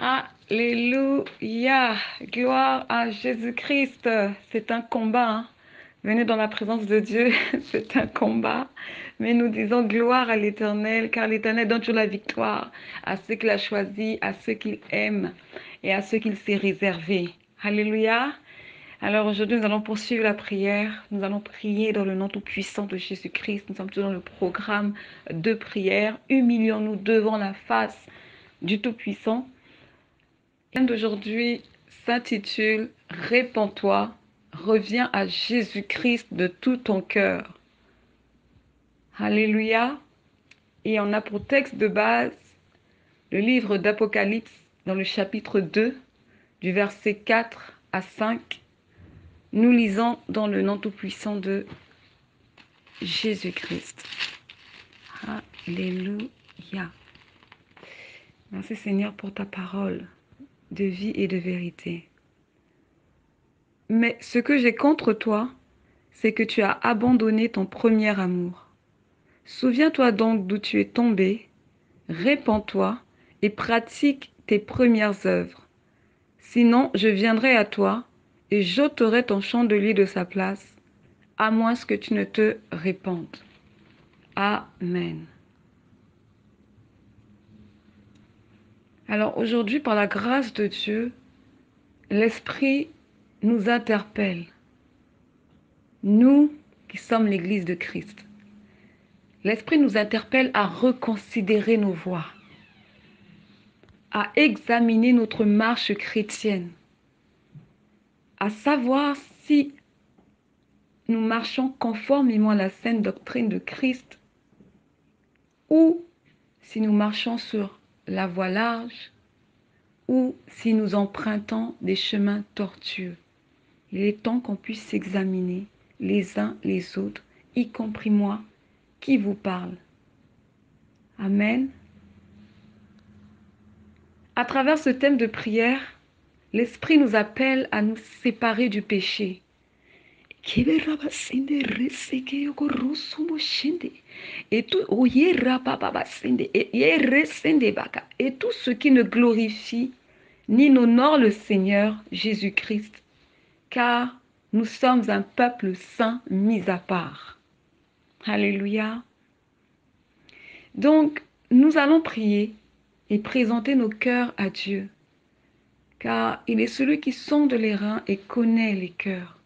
Alléluia, gloire à Jésus-Christ. C'est un combat, hein. Venez dans la présence de Dieu, c'est un combat. Mais nous disons gloire à l'Éternel, car l'Éternel donne toujours la victoire à ceux qu'il a choisis, à ceux qu'il aime et à ceux qu'il s'est réservés. Alléluia. Alors aujourd'hui, nous allons poursuivre la prière. Nous allons prier dans le nom tout-puissant de Jésus-Christ. Nous sommes toujours dans le programme de prière. Humilions-nous devant la face du Tout-Puissant. D'aujourd'hui s'intitule Répands-toi, reviens à Jésus-Christ de tout ton cœur. Alléluia. Et on a pour texte de base le livre d'Apocalypse dans le chapitre 2, du verset 4 à 5. Nous lisons dans le nom tout-puissant de Jésus-Christ. Alléluia. Merci Seigneur pour ta parole de vie et de vérité. Mais ce que j'ai contre toi, c'est que tu as abandonné ton premier amour. Souviens-toi donc d'où tu es tombé, répands-toi et pratique tes premières œuvres. Sinon, je viendrai à toi et j'ôterai ton chandelier de sa place, à moins que tu ne te répandes. Amen. Alors aujourd'hui, par la grâce de Dieu, l'Esprit nous interpelle, nous qui sommes l'Église de Christ. L'Esprit nous interpelle à reconsidérer nos voies, à examiner notre marche chrétienne, à savoir si nous marchons conformément à la saine doctrine de Christ ou si nous marchons sur la voie large ou si nous empruntons des chemins tortueux. Il est temps qu'on puisse s'examiner les uns les autres, y compris moi qui vous parle. Amen. À travers ce thème de prière, l'Esprit nous appelle à nous séparer du péché. Et tout ce qui ne glorifie ni n'honore le Seigneur Jésus-Christ, car nous sommes un peuple saint mis à part. Alléluia. Donc, nous allons prier et présenter nos cœurs à Dieu, car il est celui qui sonde les reins et connaît les cœurs.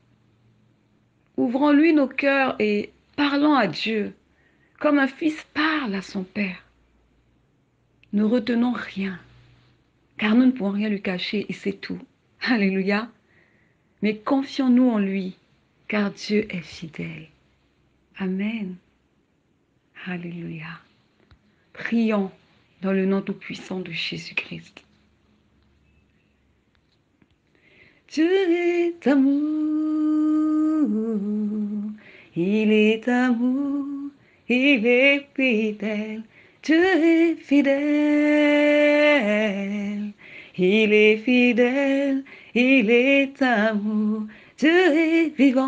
Ouvrons-lui nos cœurs et parlons à Dieu, comme un fils parle à son père. Ne retenons rien, car nous ne pouvons rien lui cacher et c'est tout. Alléluia. Mais confions-nous en lui, car Dieu est fidèle. Amen. Alléluia. Prions dans le nom tout-puissant de Jésus-Christ. Dieu est amour, il est amour, il est fidèle. Dieu est fidèle, il est fidèle, il est amour. Dieu est vivant,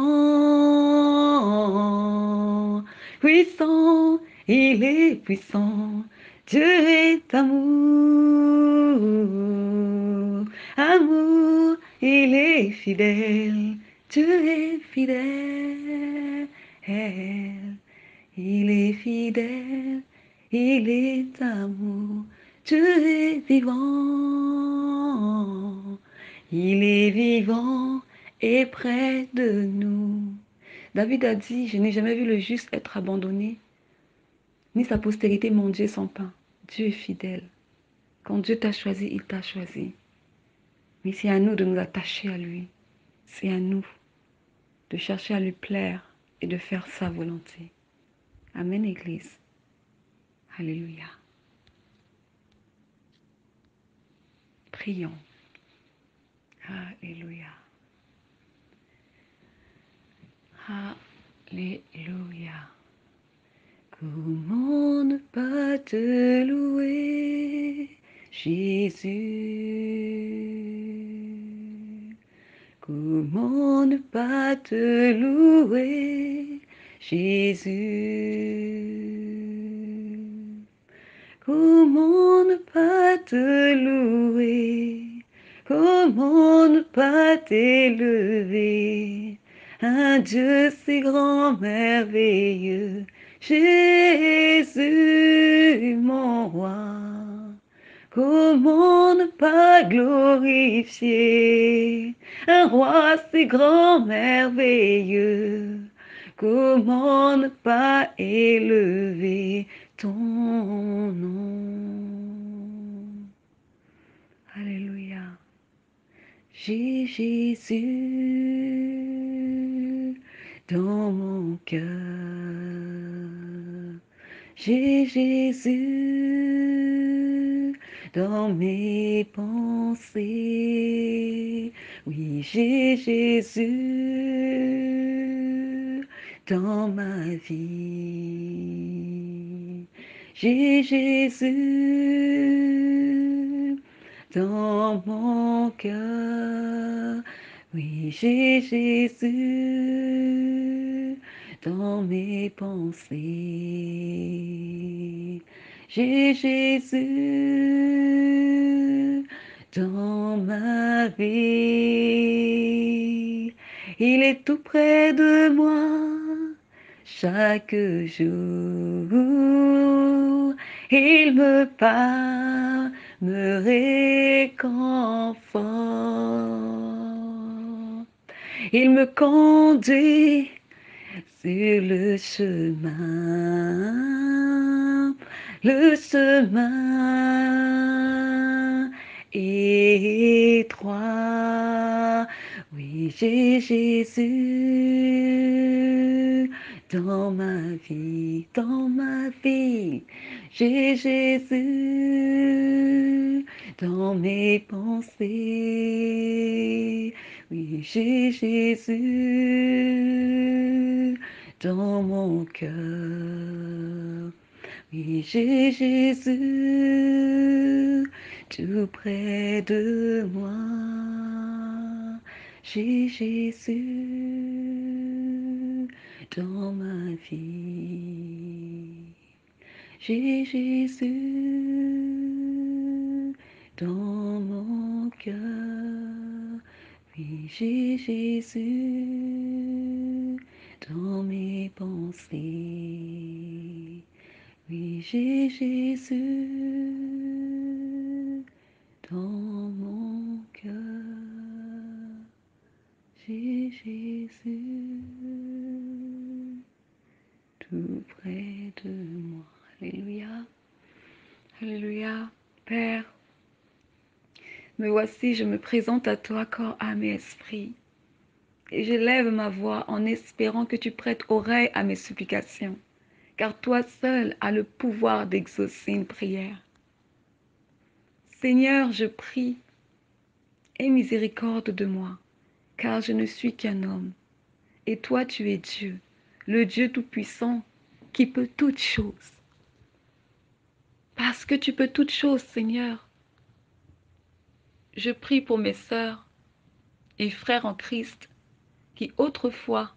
puissant, il est puissant. Dieu est amour, amour, il est fidèle. Dieu est fidèle, il est fidèle, il est amour. Dieu est vivant, il est vivant et près de nous. David a dit, je n'ai jamais vu le juste être abandonné, ni sa postérité manger son pain. Dieu est fidèle. Quand Dieu t'a choisi, il t'a choisi. Mais c'est à nous de nous attacher à lui. C'est à nous de chercher à lui plaire et de faire sa volonté. Amen, Église. Alléluia. Prions. Alléluia. Alléluia. Comment ne pas te louer, Jésus? Comment ne pas te louer, Jésus? Comment ne pas te louer? Comment ne pas t'élever? Un Dieu si grand, merveilleux, Jésus, mon roi. Comment ne pas glorifier un roi si grand, merveilleux? Comment ne pas élever ton nom? Alléluia. J'ai Jésus dans mon cœur. J'ai Jésus dans mes pensées. Oui, j'ai Jésus dans ma vie. J'ai Jésus dans mon cœur. Oui, j'ai Jésus dans mes pensées. J'ai Jésus dans ma vie. Il est tout près de moi chaque jour. Il me parle, me réconforte. Il me conduit sur le chemin étroit. Oui, j'ai Jésus dans ma vie, dans ma vie. J'ai Jésus dans mes pensées. Oui, j'ai Jésus dans mon cœur. Oui, j'ai Jésus tout près de moi. J'ai Jésus dans ma vie. J'ai Jésus dans mon cœur. Oui, j'ai Jésus dans mes pensées. Oui, j'ai Jésus dans mon cœur. J'ai Jésus tout près de moi. Alléluia. Alléluia. Père, me voici, je me présente à toi, corps, âme et esprit. Et j'élève ma voix en espérant que tu prêtes oreille à mes supplications, car toi seul as le pouvoir d'exaucer une prière. Seigneur, je prie, aie miséricorde de moi, car je ne suis qu'un homme. Et toi, tu es Dieu, le Dieu Tout-Puissant, qui peut toutes choses. Parce que tu peux toutes choses, Seigneur, je prie pour mes sœurs et frères en Christ qui autrefois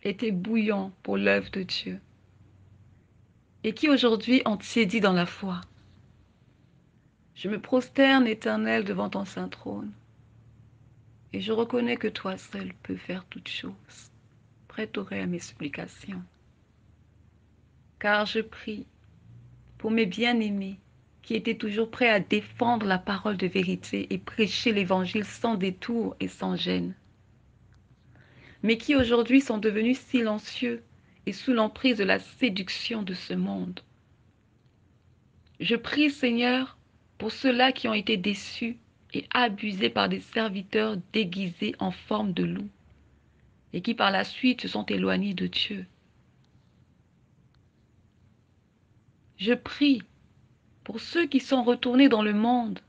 étaient bouillants pour l'œuvre de Dieu et qui aujourd'hui ont tiédi dans la foi. Je me prosterne, Éternel, devant ton saint trône et je reconnais que toi seul peux faire toutes choses. Prête oreille à mes supplications. Car je prie pour mes bien-aimés qui étaient toujours prêts à défendre la parole de vérité et prêcher l'évangile sans détour et sans gêne, mais qui aujourd'hui sont devenus silencieux et sous l'emprise de la séduction de ce monde. Je prie, Seigneur, pour ceux-là qui ont été déçus et abusés par des serviteurs déguisés en forme de loup et qui par la suite se sont éloignés de Dieu. Je prie pour ceux qui sont retournés dans le monde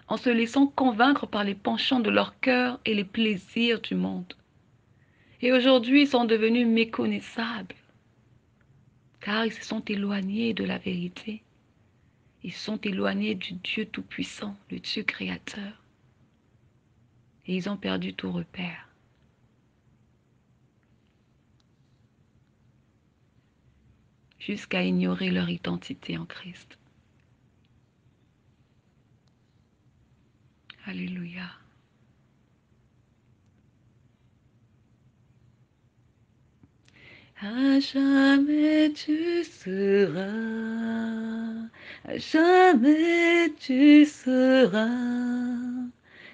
en se laissant convaincre par les penchants de leur cœur et les plaisirs du monde. Et aujourd'hui, ils sont devenus méconnaissables, car ils se sont éloignés de la vérité. Ils sont éloignés du Dieu Tout-Puissant, le Dieu Créateur. Et ils ont perdu tout repère. Jusqu'à ignorer leur identité en Christ. Alléluia. À jamais tu seras, à jamais tu seras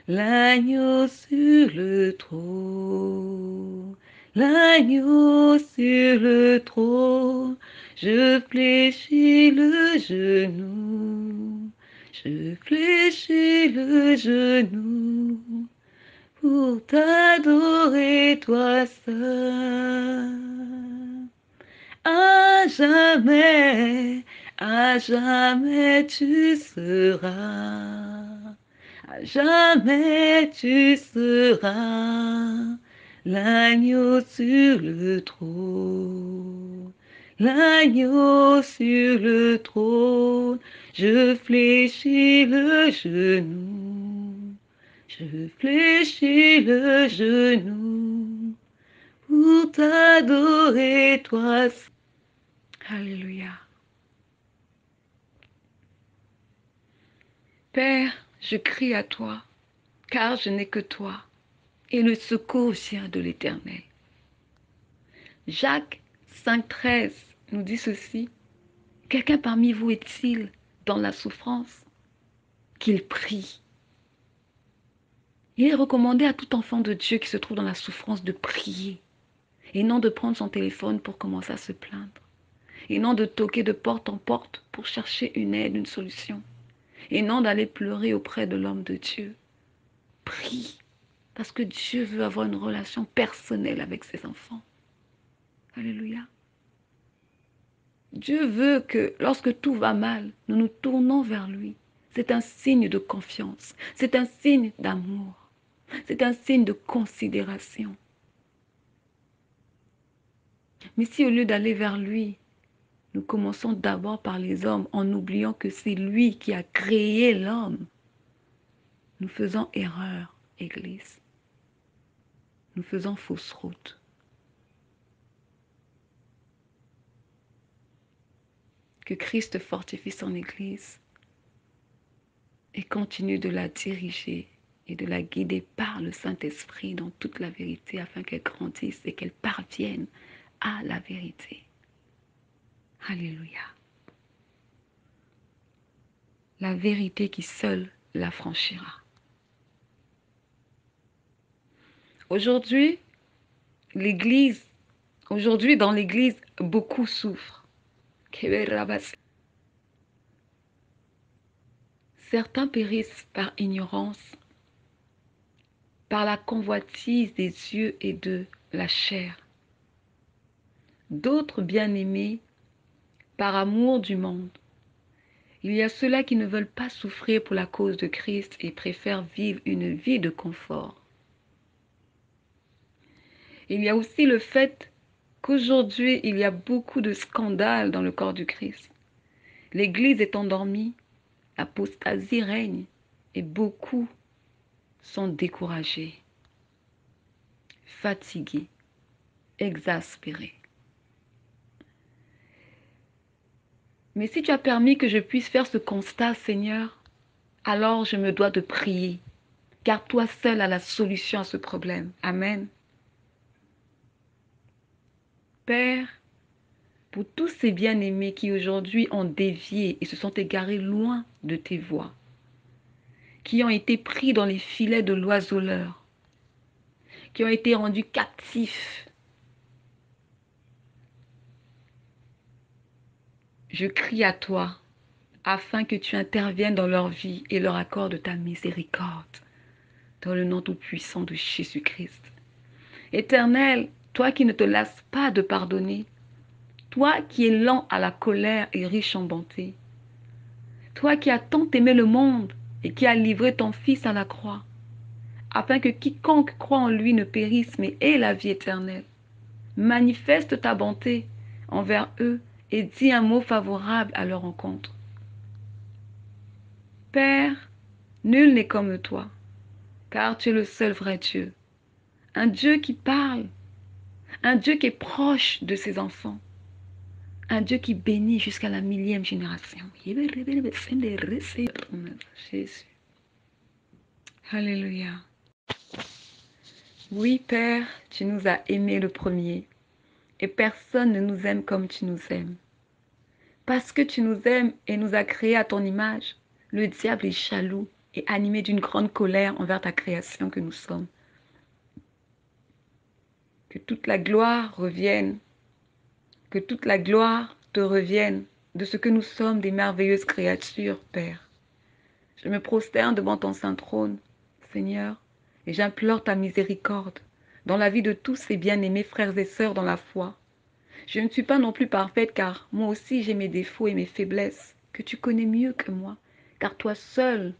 l'agneau sur le trône, l'agneau sur le trône. Je fléchis le genou, je fléchis le genou pour t'adorer toi seul. À jamais tu seras, à jamais tu seras l'agneau sur le trône, l'agneau sur le trône. Je fléchis le genou, je fléchis le genou pour t'adorer toi. Alléluia. Père, je crie à toi, car je n'ai que toi, et le secours vient de l'Éternel. Jacques 5,13 nous dit ceci. Quelqu'un parmi vous est-il dans la souffrance? Qu'il prie. Il est recommandé à tout enfant de Dieu qui se trouve dans la souffrance de prier, et non de prendre son téléphone pour commencer à se plaindre, et non de toquer de porte en porte pour chercher une aide, une solution, et non d'aller pleurer auprès de l'homme de Dieu. Prie, parce que Dieu veut avoir une relation personnelle avec ses enfants. Alléluia. Dieu veut que lorsque tout va mal, nous nous tournons vers lui. C'est un signe de confiance, c'est un signe d'amour, c'est un signe de considération. Mais si au lieu d'aller vers lui, nous commençons d'abord par les hommes en oubliant que c'est lui qui a créé l'homme, nous faisons erreur, Église. Nous faisons fausse route. Que Christ fortifie son Église et continue de la diriger et de la guider par le Saint-Esprit dans toute la vérité afin qu'elle grandisse et qu'elle parvienne à la vérité. Alléluia. La vérité qui seule la franchira. Aujourd'hui, dans l'Église, beaucoup souffrent. Certains périssent par ignorance, par la convoitise des yeux et de la chair. D'autres bien-aimés, par amour du monde. Il y a ceux-là qui ne veulent pas souffrir pour la cause de Christ et préfèrent vivre une vie de confort. Il y a aussi le fait qu'aujourd'hui, il y a beaucoup de scandales dans le corps du Christ. L'Église est endormie, l'apostasie règne et beaucoup sont découragés, fatigués, exaspérés. Mais si tu as permis que je puisse faire ce constat, Seigneur, alors je me dois de prier, car toi seul as la solution à ce problème. Amen. Père, pour tous ces bien-aimés qui aujourd'hui ont dévié et se sont égarés loin de tes voies, qui ont été pris dans les filets de l'oiseleur, qui ont été rendus captifs, je crie à toi afin que tu interviennes dans leur vie et leur accordes ta miséricorde dans le nom tout-puissant de Jésus-Christ. Éternel, toi qui ne te lasses pas de pardonner, toi qui es lent à la colère et riche en bonté, toi qui as tant aimé le monde et qui as livré ton Fils à la croix, afin que quiconque croit en lui ne périsse mais ait la vie éternelle. Manifeste ta bonté envers eux et dis un mot favorable à leur rencontre. Père, nul n'est comme toi, car tu es le seul vrai Dieu, un Dieu qui parle, un Dieu qui est proche de ses enfants, un Dieu qui bénit jusqu'à la 1000e génération. Jésus. Alléluia. Oui, Père, tu nous as aimés le premier. Et personne ne nous aime comme tu nous aimes. Parce que tu nous aimes et nous as créés à ton image, le diable est jaloux et animé d'une grande colère envers ta création que nous sommes. Que toute la gloire revienne, que toute la gloire te revienne de ce que nous sommes des merveilleuses créatures, Père. Je me prosterne devant ton saint trône, Seigneur, et j'implore ta miséricorde dans la vie de tous ces bien-aimés frères et sœurs dans la foi. Je ne suis pas non plus parfaite car moi aussi j'ai mes défauts et mes faiblesses que tu connais mieux que moi, car toi seul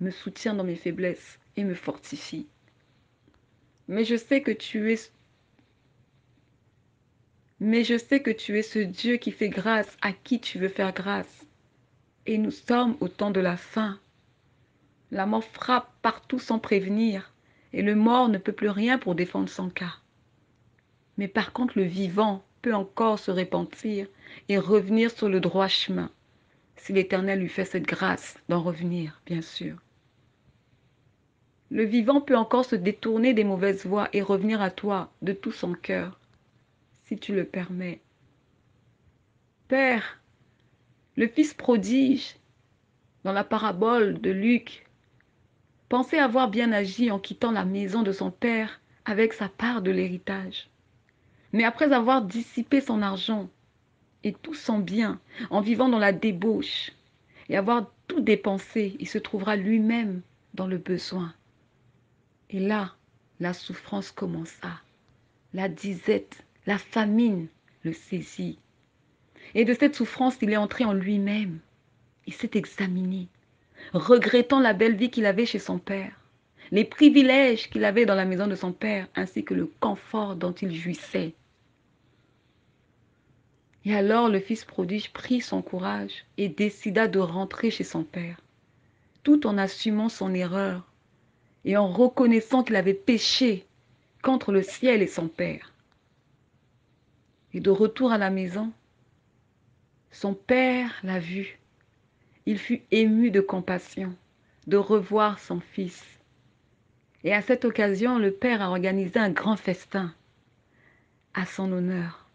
me soutiens dans mes faiblesses et me fortifie. Mais je sais que tu es ce Dieu qui fait grâce à qui tu veux faire grâce. Et nous sommes au temps de la fin. La mort frappe partout sans prévenir, et le mort ne peut plus rien pour défendre son cas. Mais par contre, le vivant peut encore se repentir et revenir sur le droit chemin, si l'Éternel lui fait cette grâce d'en revenir, bien sûr. Le vivant peut encore se détourner des mauvaises voies et revenir à toi de tout son cœur, si tu le permets. Père, le fils prodige, dans la parabole de Luc, pensait avoir bien agi en quittant la maison de son père avec sa part de l'héritage. Mais après avoir dissipé son argent et tout son bien en vivant dans la débauche et avoir tout dépensé, il se trouvera lui-même dans le besoin. Et là, la souffrance commença. La disette, la famine le saisit. Et de cette souffrance, il est entré en lui-même. Il s'est examiné, regrettant la belle vie qu'il avait chez son père, les privilèges qu'il avait dans la maison de son père, ainsi que le confort dont il jouissait. Et alors le fils prodige prit son courage et décida de rentrer chez son père, tout en assumant son erreur et en reconnaissant qu'il avait péché contre le ciel et son père. Et de retour à la maison, son père l'a vu. Il fut ému de compassion de revoir son fils. Et à cette occasion, le père a organisé un grand festin à son honneur.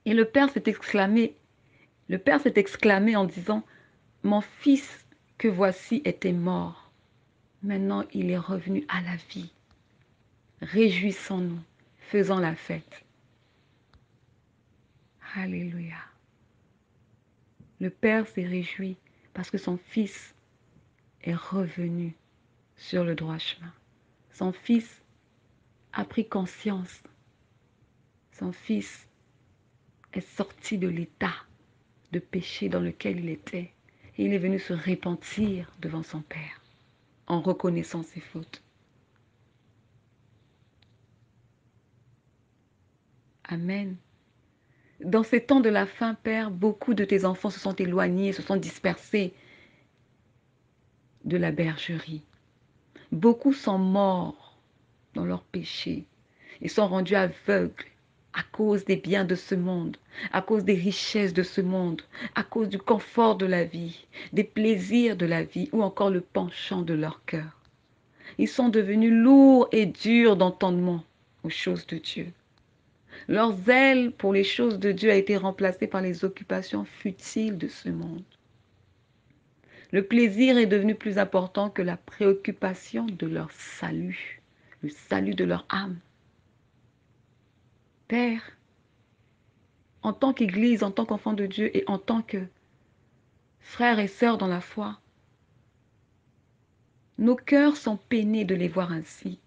Et le père s'est exclamé en disant, mon fils que voici était mort. Maintenant, il est revenu à la vie. Réjouissons-nous, faisons la fête. Alléluia. Le père s'est réjoui parce que son fils est revenu sur le droit chemin. Son fils a pris conscience. Son fils est sorti de l'état de péché dans lequel il était. Et il est venu se repentir devant son père en reconnaissant ses fautes. Amen. Dans ces temps de la fin, Père, beaucoup de tes enfants se sont éloignés, se sont dispersés de la bergerie. Beaucoup sont morts dans leurs péchés. Ils sont rendus aveugles à cause des biens de ce monde, à cause des richesses de ce monde, à cause du confort de la vie, des plaisirs de la vie ou encore le penchant de leur cœur. Ils sont devenus lourds et durs d'entendement aux choses de Dieu. Leur zèle pour les choses de Dieu a été remplacé par les occupations futiles de ce monde. Le plaisir est devenu plus important que la préoccupation de leur salut, le salut de leur âme. Père, en tant qu'Église, en tant qu'enfant de Dieu et en tant que frères et sœurs dans la foi, nos cœurs sont peinés de les voir ainsi,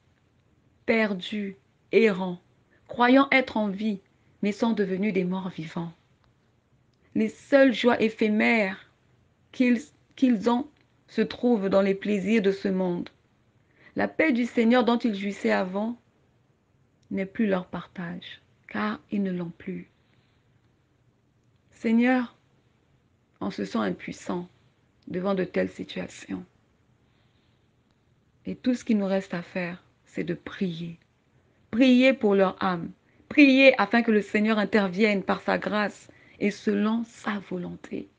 perdus, errants, croyant être en vie, mais sont devenus des morts vivants. Les seules joies éphémères qu'ils ont se trouvent dans les plaisirs de ce monde. La paix du Seigneur dont ils jouissaient avant n'est plus leur partage, car ils ne l'ont plus. Seigneur, on se sent impuissant devant de telles situations. Et tout ce qu'il nous reste à faire, c'est de prier. Prier pour leur âme. Prier afin que le Seigneur intervienne par sa grâce et selon sa volonté.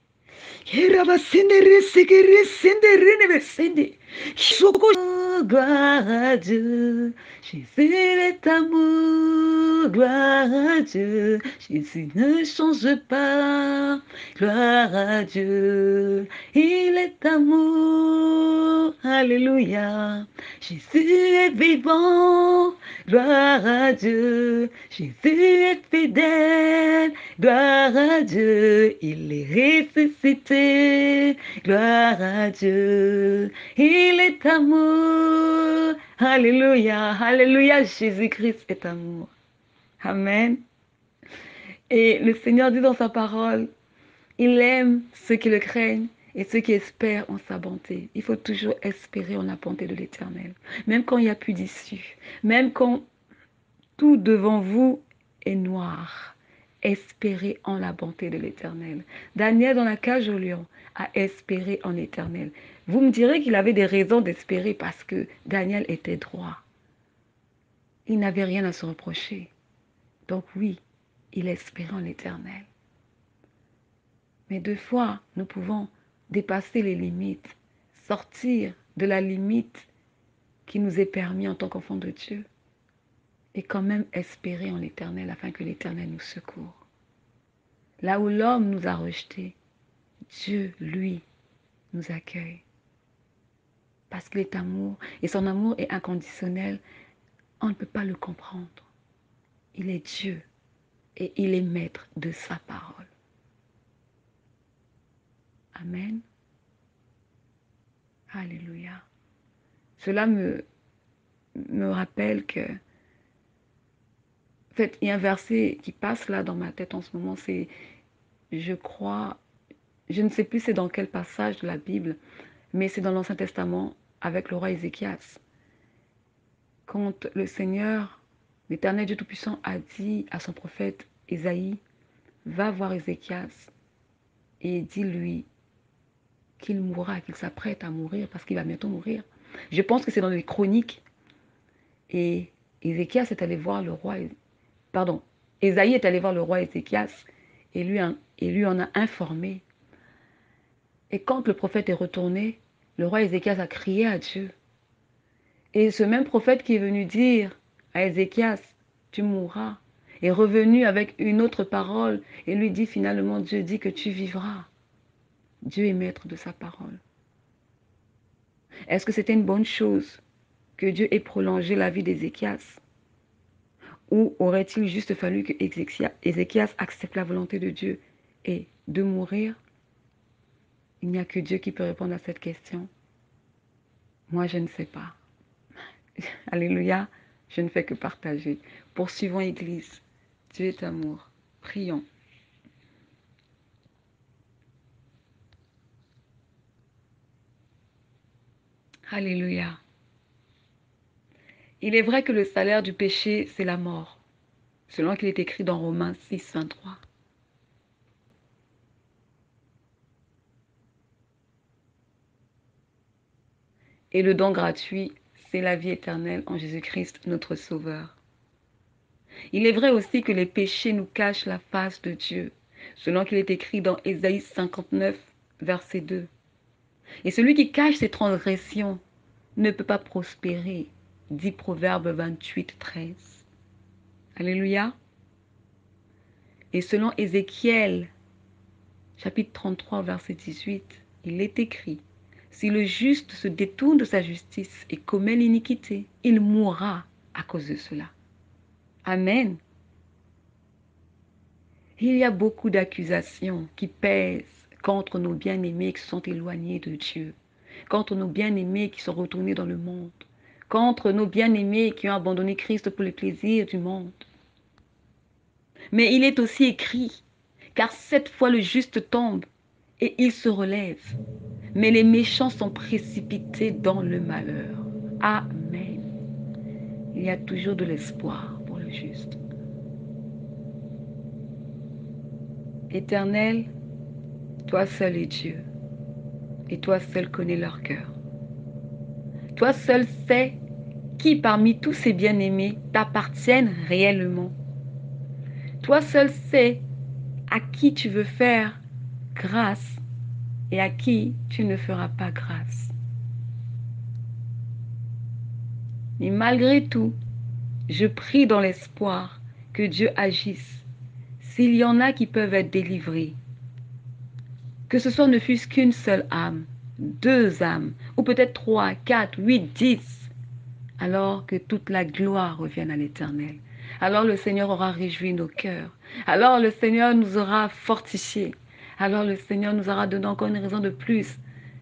Gloire à Dieu, Jésus est amour, gloire à Dieu, Jésus ne change pas, gloire à Dieu, il est amour, alléluia, Jésus est vivant, gloire à Dieu, Jésus est fidèle, gloire à Dieu, il est ressuscité, gloire à Dieu, il est amour. Alléluia, alléluia, Jésus-Christ est amour. Amen. Et le Seigneur dit dans sa parole, il aime ceux qui le craignent et ceux qui espèrent en sa bonté. Il faut toujours espérer en la bonté de l'Éternel. Même quand il n'y a plus d'issue, même quand tout devant vous est noir, espérez en la bonté de l'Éternel. Daniel, dans la cage au lion, a espéré en l'Éternel. Vous me direz qu'il avait des raisons d'espérer parce que Daniel était droit. Il n'avait rien à se reprocher. Donc oui, il espérait en l'Éternel. Mais deux fois, nous pouvons dépasser les limites, sortir de la limite qui nous est permis en tant qu'enfants de Dieu et quand même espérer en l'Éternel afin que l'Éternel nous secoure. Là où l'homme nous a rejetés, Dieu, lui, nous accueille. Parce qu'il est amour et son amour est inconditionnel. On ne peut pas le comprendre. Il est Dieu et il est maître de sa parole. Amen. Alléluia. Cela me rappelle que, en fait, il y a un verset qui passe là dans ma tête en ce moment, c'est, je crois, je ne sais plus c'est dans quel passage de la Bible, mais c'est dans l'Ancien Testament avec le roi Ézéchias. Quand le Seigneur, l'Éternel Dieu Tout-Puissant, a dit à son prophète Ésaïe, va voir Ézéchias et dis-lui qu'il mourra, qu'il s'apprête à mourir parce qu'il va bientôt mourir. Je pense que c'est dans les chroniques. Et Ézéchias est allé voir le roi, pardon, Ésaïe est allé voir le roi Ézéchias et lui en a informé. Et quand le prophète est retourné, le roi Ézéchias a crié à Dieu. Et ce même prophète qui est venu dire à Ézéchias, tu mourras, est revenu avec une autre parole et lui dit finalement, Dieu dit que tu vivras. Dieu est maître de sa parole. Est-ce que c'était une bonne chose que Dieu ait prolongé la vie d'Ézéchias? Ou aurait-il juste fallu que Ézéchias accepte la volonté de Dieu et de mourir? Il n'y a que Dieu qui peut répondre à cette question. Moi, je ne sais pas. Alléluia, je ne fais que partager. Poursuivons Église. Dieu est amour. Prions. Alléluia. Il est vrai que le salaire du péché, c'est la mort, selon qu'il est écrit dans Romains 6, 23. Et le don gratuit, c'est la vie éternelle en Jésus-Christ, notre Sauveur. Il est vrai aussi que les péchés nous cachent la face de Dieu, selon qu'il est écrit dans Ésaïe 59, verset 2. Et celui qui cache ses transgressions ne peut pas prospérer, dit Proverbe 28, 13. Alléluia. Et selon Ézéchiel, chapitre 33, verset 18, il est écrit, si le juste se détourne de sa justice et commet l'iniquité, il mourra à cause de cela. Amen. Il y a beaucoup d'accusations qui pèsent contre nos bien-aimés qui sont éloignés de Dieu, contre nos bien-aimés qui sont retournés dans le monde, contre nos bien-aimés qui ont abandonné Christ pour les plaisirs du monde. Mais il est aussi écrit, car 7 fois le juste tombe et il se relève, mais les méchants sont précipités dans le malheur. Amen. Il y a toujours de l'espoir pour le juste. Éternel, toi seul es Dieu, et toi seul connais leur cœur. Toi seul sais qui parmi tous ces bien-aimés t'appartiennent réellement. Toi seul sais à qui tu veux faire grâce et à qui tu ne feras pas grâce. Mais malgré tout, je prie dans l'espoir que Dieu agisse. S'il y en a qui peuvent être délivrés, que ce soit ne fût-ce qu'une seule âme, deux âmes, ou peut-être 3, 4, 8, 10, alors que toute la gloire revienne à l'Éternel. Alors le Seigneur aura réjoui nos cœurs. Alors le Seigneur nous aura fortifiés. Alors le Seigneur nous aura donné encore une raison de plus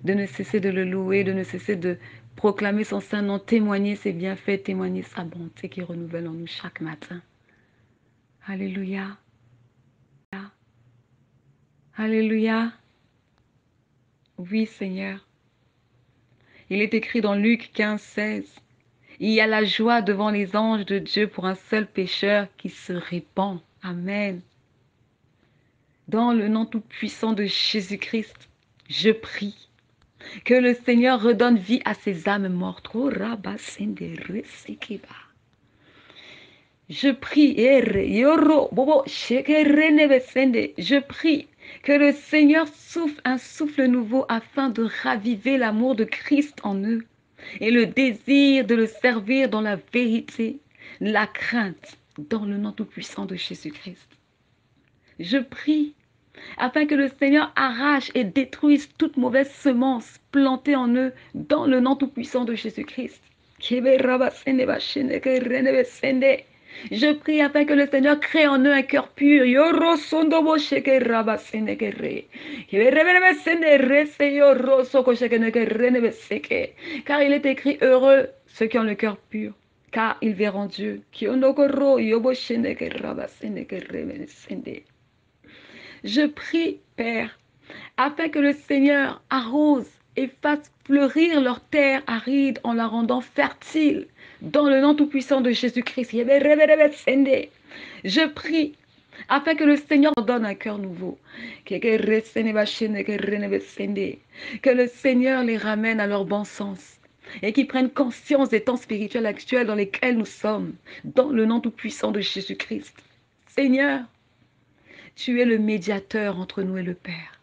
de ne cesser de le louer, de ne cesser de proclamer son saint nom, témoigner ses bienfaits, témoigner sa bonté qui renouvelle en nous chaque matin. Alléluia. Alléluia. Oui, Seigneur. Il est écrit dans Luc 15, 16. Il y a la joie devant les anges de Dieu pour un seul pécheur qui se répand. Amen. Dans le nom tout-puissant de Jésus-Christ, je prie que le Seigneur redonne vie à ces âmes mortes. Oh, je prie, je prie que le Seigneur souffle un souffle nouveau afin de raviver l'amour de Christ en eux et le désir de le servir dans la vérité, la crainte, dans le nom tout-puissant de Jésus-Christ. Je prie afin que le Seigneur arrache et détruise toute mauvaise semence plantée en eux dans le nom tout-puissant de Jésus-Christ. Je prie afin que le Seigneur crée en eux un cœur pur. Car il est écrit heureux ceux qui ont le cœur pur, car ils verront Dieu. Je prie, Père, afin que le Seigneur arrose et fasse fleurir leur terre aride en la rendant fertile dans le nom tout-puissant de Jésus-Christ. Je prie afin que le Seigneur leur donne un cœur nouveau. Que le Seigneur les ramène à leur bon sens et qu'ils prennent conscience des temps spirituels actuels dans lesquels nous sommes, dans le nom tout-puissant de Jésus-Christ. Seigneur, tu es le médiateur entre nous et le Père.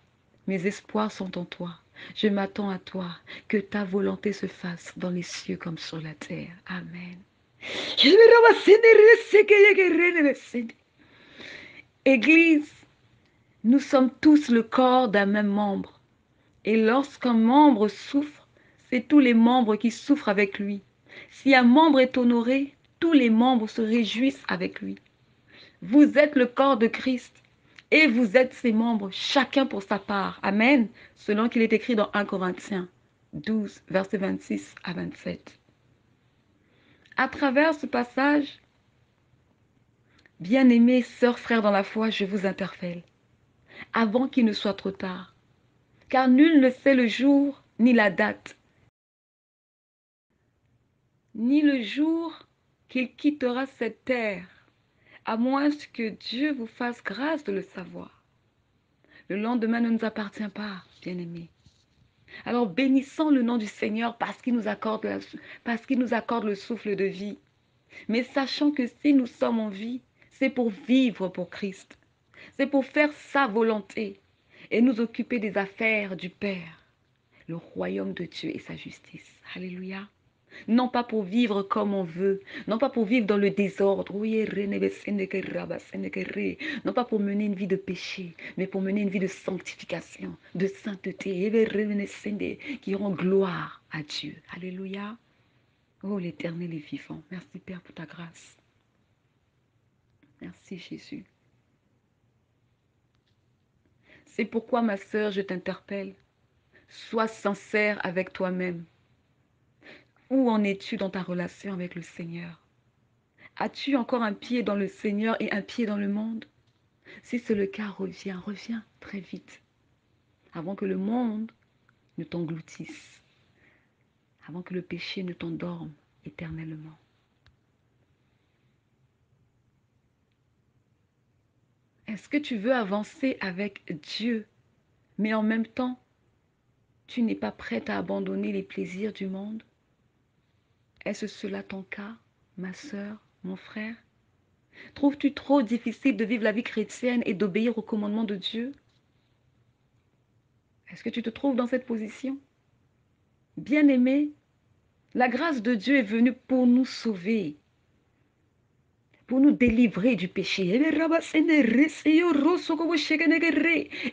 Mes espoirs sont en toi. Je m'attends à toi. Que ta volonté se fasse dans les cieux comme sur la terre. Amen. Église, nous sommes tous le corps d'un même membre. Et lorsqu'un membre souffre, c'est tous les membres qui souffrent avec lui. Si un membre est honoré, tous les membres se réjouissent avec lui. Vous êtes le corps de Christ. Et vous êtes ses membres, chacun pour sa part. Amen. Selon qu'il est écrit dans 1 Corinthiens 12, versets 26 à 27. À travers ce passage, bien-aimés sœurs, frères dans la foi, je vous interpelle, avant qu'il ne soit trop tard, car nul ne sait le jour ni la date, ni le jour qu'il quittera cette terre, à moins que Dieu vous fasse grâce de le savoir. Le lendemain ne nous appartient pas, bien-aimés. Alors bénissons le nom du Seigneur parce qu'il nous accorde le souffle de vie. Mais sachant que si nous sommes en vie, c'est pour vivre pour Christ. C'est pour faire sa volonté et nous occuper des affaires du Père, le royaume de Dieu et sa justice. Alléluia. Non pas pour vivre comme on veut, non pas pour vivre dans le désordre, non pas pour mener une vie de péché, mais pour mener une vie de sanctification, de sainteté, qui rend gloire à Dieu. Alléluia. Oh, l'Éternel est vivant. Merci Père pour ta grâce. Merci Jésus. C'est pourquoi ma sœur, je t'interpelle. Sois sincère avec toi-même. Où en es-tu dans ta relation avec le Seigneur? As-tu encore un pied dans le Seigneur et un pied dans le monde? Si c'est le cas, reviens très vite, avant que le monde ne t'engloutisse, avant que le péché ne t'endorme éternellement. Est-ce que tu veux avancer avec Dieu, mais en même temps, tu n'es pas prête à abandonner les plaisirs du monde? Est-ce cela ton cas, ma sœur, mon frère? Trouves-tu trop difficile de vivre la vie chrétienne et d'obéir aux commandements de Dieu? Est-ce que tu te trouves dans cette position? Bien-aimé, la grâce de Dieu est venue pour nous sauver, pour nous délivrer du péché.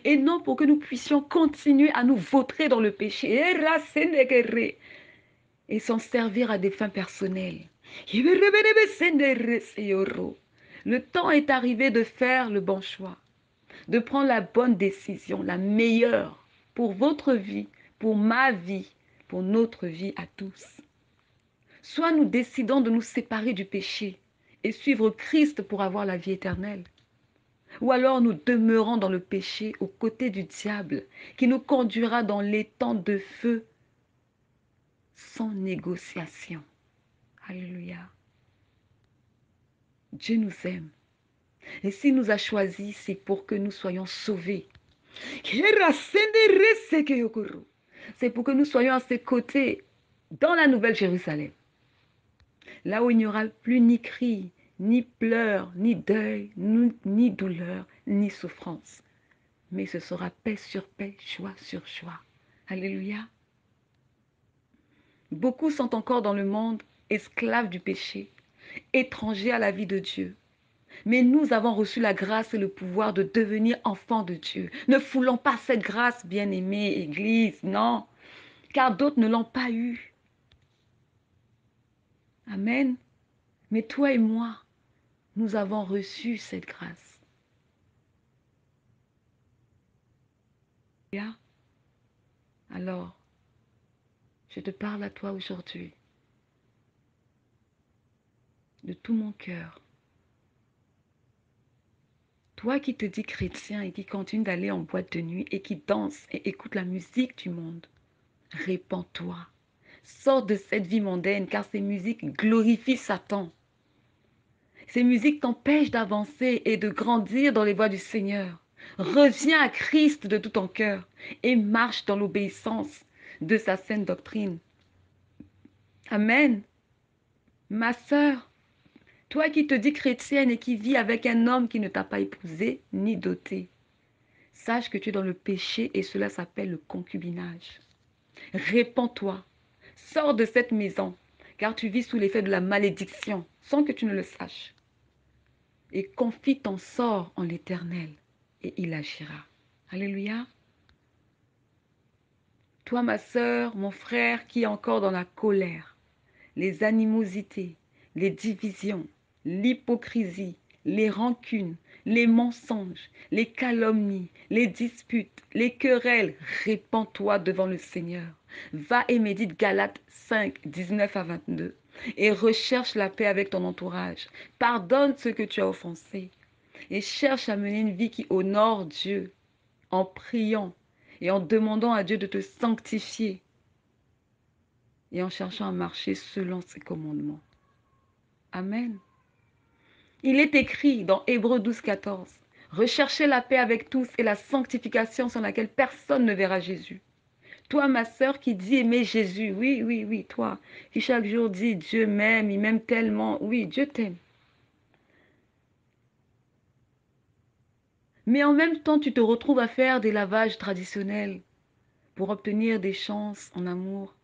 Et non pour que nous puissions continuer à nous vautrer dans le péché et s'en servir à des fins personnelles. Le temps est arrivé de faire le bon choix, de prendre la bonne décision, la meilleure pour votre vie, pour ma vie, pour notre vie à tous. Soit nous décidons de nous séparer du péché et suivre Christ pour avoir la vie éternelle, ou alors nous demeurons dans le péché aux côtés du diable qui nous conduira dans l'étang de feu sans négociation. Alléluia. Dieu nous aime. Et s'il nous a choisis, c'est pour que nous soyons sauvés. C'est pour que nous soyons à ses côtés dans la Nouvelle Jérusalem. Là où il n'y aura plus ni cri, ni pleurs, ni deuil, ni douleur, ni souffrance. Mais ce sera paix sur paix, joie sur joie. Alléluia. Beaucoup sont encore dans le monde, esclaves du péché, étrangers à la vie de Dieu. Mais nous avons reçu la grâce et le pouvoir de devenir enfants de Dieu. Ne foulons pas cette grâce, bien-aimée Église, non, car d'autres ne l'ont pas eue. Amen. Mais toi et moi, nous avons reçu cette grâce. Alors, je te parle à toi aujourd'hui, de tout mon cœur. Toi qui te dis chrétien et qui continue d'aller en boîte de nuit et qui danse et écoute la musique du monde, répands-toi. Sors de cette vie mondaine car ces musiques glorifient Satan. Ces musiques t'empêchent d'avancer et de grandir dans les voies du Seigneur. Reviens à Christ de tout ton cœur et marche dans l'obéissance de sa sainte doctrine. Amen. Ma sœur, toi qui te dis chrétienne et qui vis avec un homme qui ne t'a pas épousé ni doté, sache que tu es dans le péché et cela s'appelle le concubinage. Répands-toi, sors de cette maison, car tu vis sous l'effet de la malédiction sans que tu ne le saches. Et confie ton sort en l'Éternel et il agira. Alléluia. Toi, ma sœur, mon frère, qui est encore dans la colère, les animosités, les divisions, l'hypocrisie, les rancunes, les mensonges, les calomnies, les disputes, les querelles, répands-toi devant le Seigneur. Va et médite Galates 5, 19 à 22 et recherche la paix avec ton entourage. Pardonne ceux que tu as offensés et cherche à mener une vie qui honore Dieu en priant et en demandant à Dieu de te sanctifier et en cherchant à marcher selon ses commandements. Amen. Il est écrit dans Hébreux 12, 14, « Recherchez la paix avec tous et la sanctification sans laquelle personne ne verra Jésus. » Toi, ma sœur, qui dis aimer Jésus, oui, oui, oui, toi, qui chaque jour dit Dieu m'aime, il m'aime tellement, oui, Dieu t'aime. Mais en même temps, tu te retrouves à faire des lavages traditionnels pour obtenir des chances en amour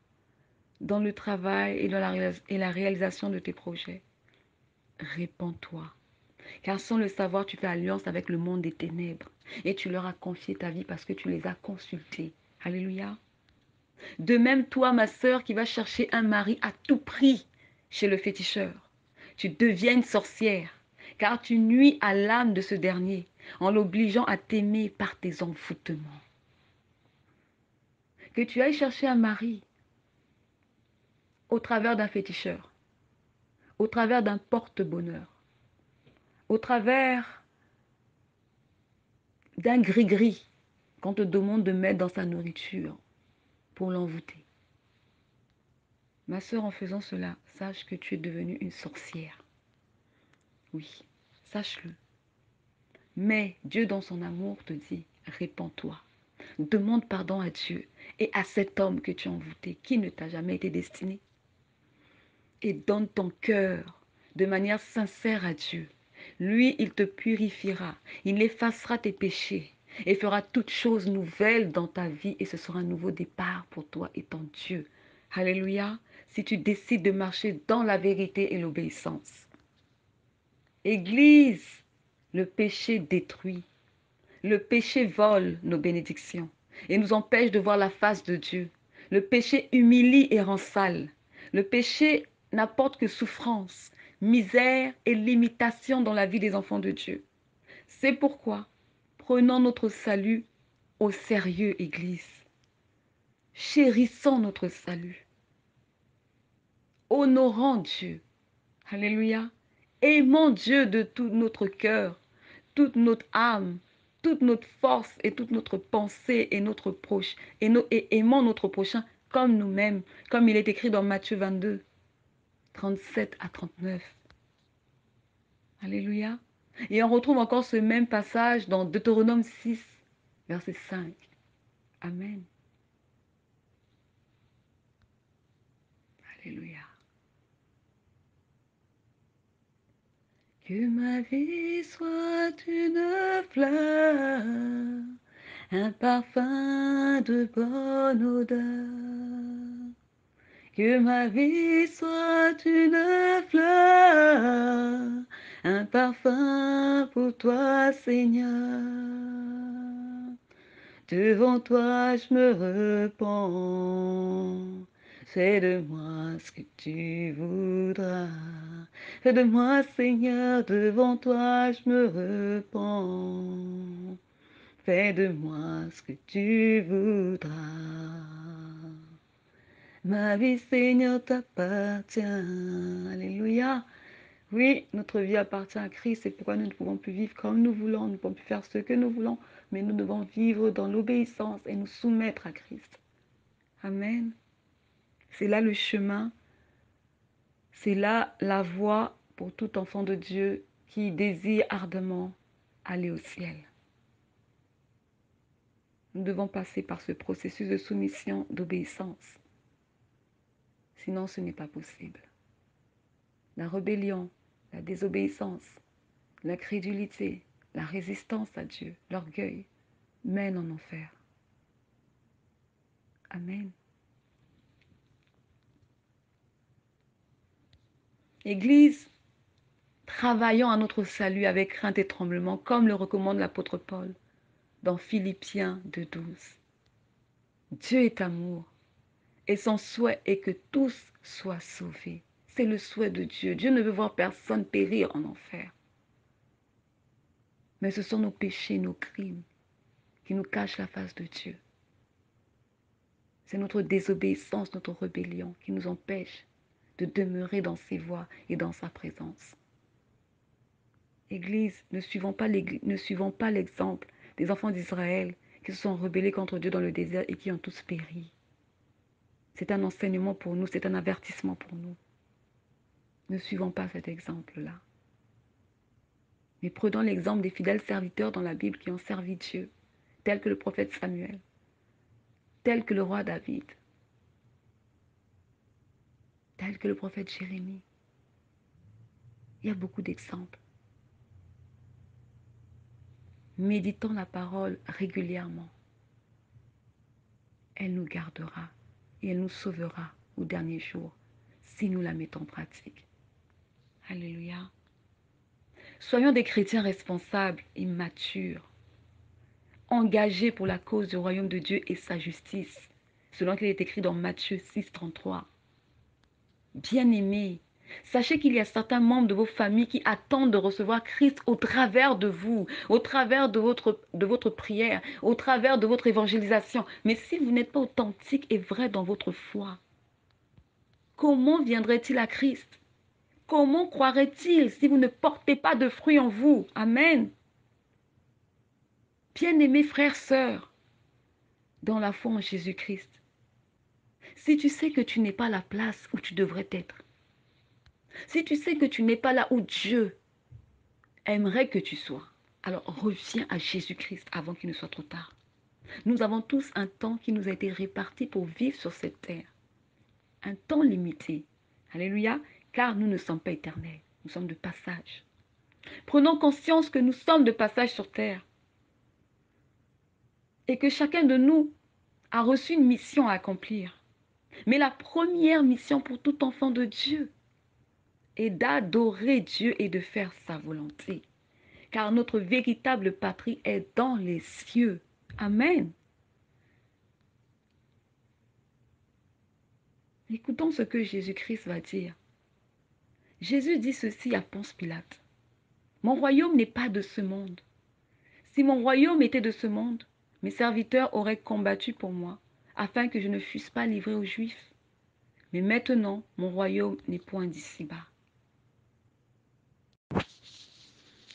dans le travail et dans la réalisation de tes projets. Répands-toi. Car sans le savoir, tu fais alliance avec le monde des ténèbres et tu leur as confié ta vie parce que tu les as consultés. Alléluia. De même, toi, ma sœur, qui va chercher un mari à tout prix chez le féticheur, tu deviens une sorcière, car tu nuis à l'âme de ce dernier en l'obligeant à t'aimer par tes envoûtements. Que tu ailles chercher un mari au travers d'un féticheur, au travers d'un porte-bonheur, au travers d'un gris-gris qu'on te demande de mettre dans sa nourriture pour l'envoûter. Ma sœur, en faisant cela, sache que tu es devenue une sorcière. Oui, sache-le. Mais Dieu, dans son amour, te dit, répands-toi. Demande pardon à Dieu et à cet homme que tu as envoûté, qui ne t'a jamais été destiné. Et donne ton cœur de manière sincère à Dieu. Lui, il te purifiera. Il effacera tes péchés. et fera toutes choses nouvelles dans ta vie et ce sera un nouveau départ pour toi et ton Dieu. Alléluia. Si tu décides de marcher dans la vérité et l'obéissance. Église, le péché détruit. Le péché vole nos bénédictions et nous empêche de voir la face de Dieu. Le péché humilie et rend sale. Le péché n'apporte que souffrance, misère et limitation dans la vie des enfants de Dieu. C'est pourquoi, prenons notre salut au sérieux, Église. Chérissons notre salut. Honorons Dieu. Alléluia. Aimons Dieu de tout notre cœur, toute notre âme, toute notre force et toute notre pensée et notre proche. Et aimons notre prochain comme nous-mêmes, comme il est écrit dans Matthieu 22, 37 à 39. Alléluia. Et on retrouve encore ce même passage dans Deutéronome 6, verset 5. Amen. Alléluia. Que ma vie soit une fleur, un parfum de bonne odeur. Que ma vie soit une fleur, un parfum pour toi, Seigneur. Devant toi, je me repens. Fais de moi ce que tu voudras. Fais de moi, Seigneur, devant toi, je me repens. Fais de moi ce que tu voudras. Ma vie, Seigneur, t'appartient. Alléluia. Oui, notre vie appartient à Christ, c'est pourquoi nous ne pouvons plus vivre comme nous voulons, nous ne pouvons plus faire ce que nous voulons, mais nous devons vivre dans l'obéissance et nous soumettre à Christ. Amen. C'est là le chemin, c'est là la voie pour tout enfant de Dieu qui désire ardemment aller au ciel. Nous devons passer par ce processus de soumission, d'obéissance. Sinon, ce n'est pas possible. La rébellion, la désobéissance, l'incrédulité, la résistance à Dieu, l'orgueil, mènent en enfer. Amen. Église, travaillons à notre salut avec crainte et tremblement, comme le recommande l'apôtre Paul dans Philippiens 2,12. Dieu est amour et son souhait est que tous soient sauvés. C'est le souhait de Dieu. Dieu ne veut voir personne périr en enfer. Mais ce sont nos péchés, nos crimes qui nous cachent la face de Dieu. C'est notre désobéissance, notre rébellion qui nous empêche de demeurer dans ses voies et dans sa présence. Église, ne suivons pas l'exemple des enfants d'Israël qui se sont rebellés contre Dieu dans le désert et qui ont tous péri. C'est un enseignement pour nous, c'est un avertissement pour nous. Ne suivons pas cet exemple-là. Mais prenons l'exemple des fidèles serviteurs dans la Bible qui ont servi Dieu, tels que le prophète Samuel, tels que le roi David, tels que le prophète Jérémie. Il y a beaucoup d'exemples. Méditons la parole régulièrement. Elle nous gardera et elle nous sauvera au dernier jour si nous la mettons en pratique. Alléluia. Soyons des chrétiens responsables et matures, engagés pour la cause du royaume de Dieu et sa justice, selon qu'il est écrit dans Matthieu 6, 33. Bien-aimés, sachez qu'il y a certains membres de vos familles qui attendent de recevoir Christ au travers de vous, au travers de votre prière, au travers de votre évangélisation. Mais si vous n'êtes pas authentique et vrai dans votre foi, comment viendrait-il à Christ? Comment croirait-il si vous ne portez pas de fruits en vous? Amen. Bien-aimés frères, sœurs, dans la foi en Jésus-Christ, si tu sais que tu n'es pas à la place où tu devrais être, si tu sais que tu n'es pas là où Dieu aimerait que tu sois, alors reviens à Jésus-Christ avant qu'il ne soit trop tard. Nous avons tous un temps qui nous a été réparti pour vivre sur cette terre. Un temps limité. Alléluia, car nous ne sommes pas éternels. Nous sommes de passage. Prenons conscience que nous sommes de passage sur terre. et que chacun de nous a reçu une mission à accomplir. Mais la première mission pour tout enfant de Dieu est d'adorer Dieu et de faire sa volonté. Car notre véritable patrie est dans les cieux. Amen. Écoutons ce que Jésus-Christ va dire. Jésus dit ceci à Ponce Pilate. Mon royaume n'est pas de ce monde. Si mon royaume était de ce monde, mes serviteurs auraient combattu pour moi, afin que je ne fusse pas livré aux Juifs. Mais maintenant, mon royaume n'est point d'ici-bas.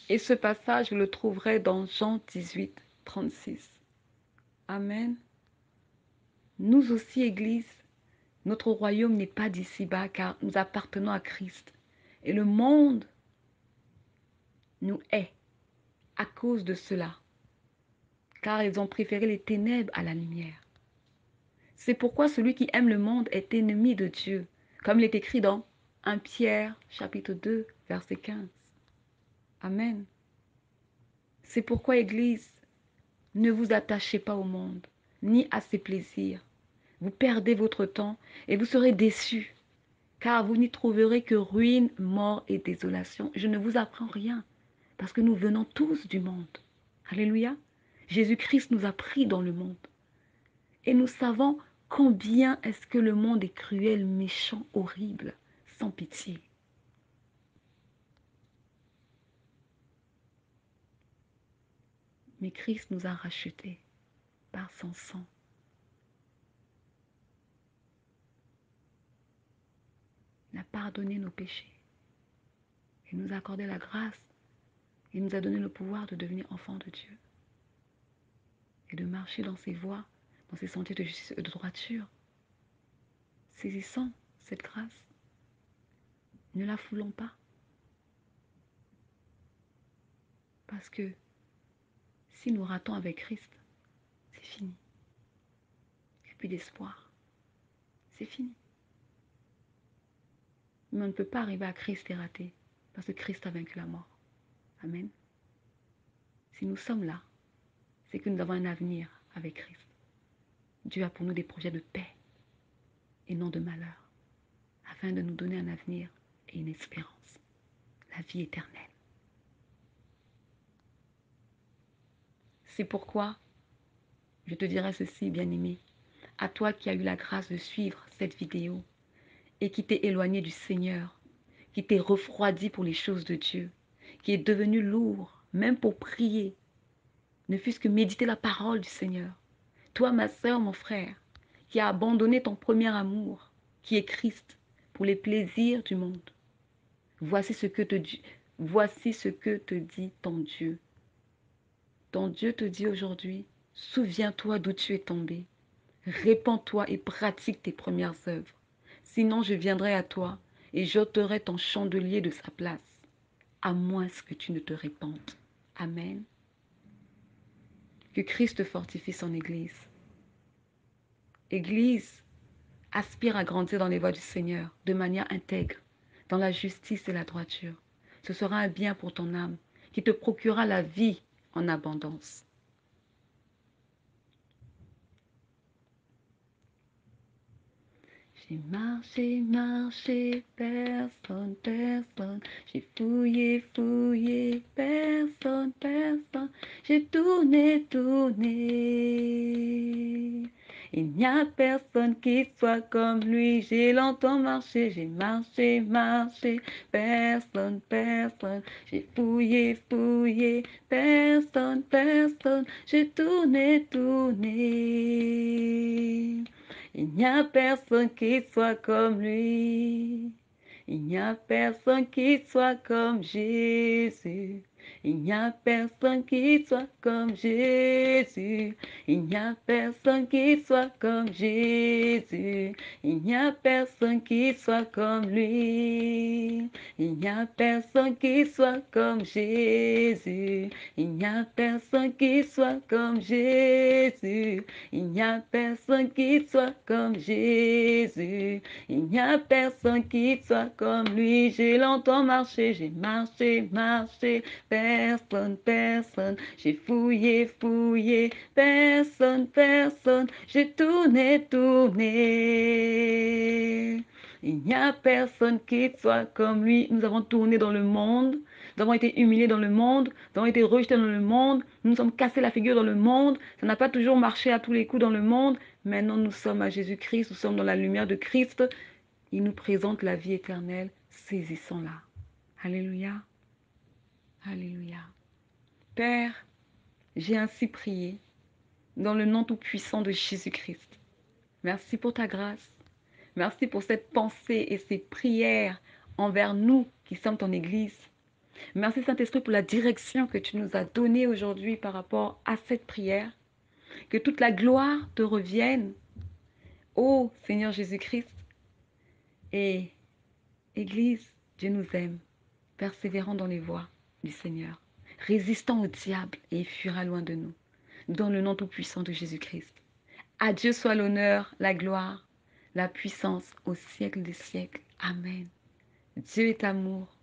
Et ce passage, vous le trouverez dans Jean 18, 36. Amen. Nous aussi, Église, notre royaume n'est pas d'ici-bas, car nous appartenons à Christ. Et le monde nous hait à cause de cela, car ils ont préféré les ténèbres à la lumière. C'est pourquoi celui qui aime le monde est ennemi de Dieu, comme il est écrit dans 1 Pierre, chapitre 2, verset 15. Amen. C'est pourquoi, Église, ne vous attachez pas au monde, ni à ses plaisirs. Vous perdez votre temps et vous serez déçus, car vous n'y trouverez que ruine, mort et désolation. Je ne vous apprends rien, parce que nous venons tous du monde. Alléluia. Jésus-Christ nous a pris dans le monde. Et nous savons combien est-ce que le monde est cruel, méchant, horrible, sans pitié. Mais Christ nous a rachetés par son sang. Il a pardonné nos péchés. Il nous a accordé la grâce. Il nous a donné le pouvoir de devenir enfants de Dieu. Et de marcher dans ses voies, dans ses sentiers de justice et de droiture. Saisissons cette grâce. Ne la foulons pas. Parce que si nous ratons avec Christ, c'est fini. Il n'y a plus d'espoir. C'est fini. Mais on ne peut pas arriver à Christ et rater. Parce que Christ a vaincu la mort. Amen. Si nous sommes là, c'est que nous avons un avenir avec Christ. Dieu a pour nous des projets de paix et non de malheur, afin de nous donner un avenir et une espérance, la vie éternelle. C'est pourquoi je te dirai ceci, bien-aimé, à toi qui as eu la grâce de suivre cette vidéo et qui t'es éloigné du Seigneur, qui t'es refroidi pour les choses de Dieu, qui est devenu lourd, même pour prier, ne fût-ce que méditer la parole du Seigneur. Toi, ma sœur, mon frère, qui a abandonné ton premier amour, qui est Christ, pour les plaisirs du monde. Voici ce que te dit ton Dieu. Ton Dieu te dit aujourd'hui, souviens-toi d'où tu es tombé. Répands-toi et pratique tes premières œuvres. Sinon, je viendrai à toi et j'ôterai ton chandelier de sa place, à moins que tu ne te répandes. Amen. Que Christ fortifie son Église. Église, aspire à grandir dans les voies du Seigneur de manière intègre, dans la justice et la droiture. Ce sera un bien pour ton âme qui te procurera la vie en abondance. J'ai marché, marché, personne, personne. J'ai fouillé, fouillé, personne, personne. J'ai tourné, tourné. Il n'y a personne qui soit comme lui. J'ai longtemps marché, j'ai marché, marché, personne, personne. J'ai fouillé, fouillé, personne, personne. J'ai tourné, tourné. Il n'y a personne qui soit comme lui. Il n'y a personne qui soit comme Jésus. Il n'y a personne qui soit comme Jésus. Il n'y a personne qui soit comme Jésus. Il n'y a personne qui soit comme lui. Il n'y a personne qui soit comme Jésus. Il n'y a personne qui soit comme Jésus. Il n'y a personne qui soit comme Jésus. Il n'y a personne qui soit comme lui. J'ai longtemps marché, j'ai marché, marché. personne, personne. J'ai fouillé, fouillé, personne, personne. J'ai tourné, tourné. Il n'y a personne qui soit comme lui. Nous avons tourné dans le monde. Nous avons été humiliés dans le monde. Nous avons été rejetés dans le monde. Nous nous sommes cassés la figure dans le monde. Ça n'a pas toujours marché à tous les coups dans le monde. Maintenant, nous sommes à Jésus-Christ. Nous sommes dans la lumière de Christ. Il nous présente la vie éternelle. Saisissons-la. Alléluia. Alléluia. Père, j'ai ainsi prié dans le nom tout-puissant de Jésus-Christ. Merci pour ta grâce. Merci pour cette pensée et ces prières envers nous qui sommes ton Église. Merci Saint-Esprit pour la direction que tu nous as donnée aujourd'hui par rapport à cette prière. Que toute la gloire te revienne, ô Seigneur Jésus-Christ. Et Église, Dieu nous aime, persévérant dans les voies du Seigneur, résistant au diable et il fuira loin de nous. Dans le nom tout-puissant de Jésus-Christ. À Dieu soit l'honneur, la gloire, la puissance au siècle des siècles. Amen. Dieu est amour.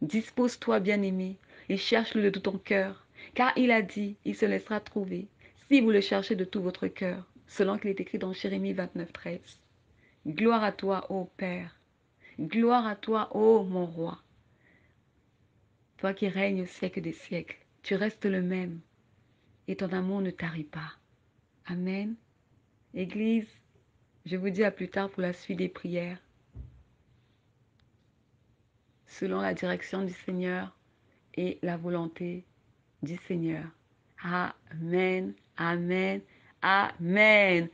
Dispose-toi, bien-aimé, et cherche-le de tout ton cœur, car il a dit, il se laissera trouver, si vous le cherchez de tout votre cœur, selon qu'il est écrit dans Jérémie 29, 13. Gloire à toi, ô Père. Gloire à toi, ô mon roi. Toi qui règnes au siècle des siècles, tu restes le même, et ton amour ne tarit pas. Amen. Église, je vous dis à plus tard pour la suite des prières, selon la direction du Seigneur et la volonté du Seigneur. Amen, amen, amen.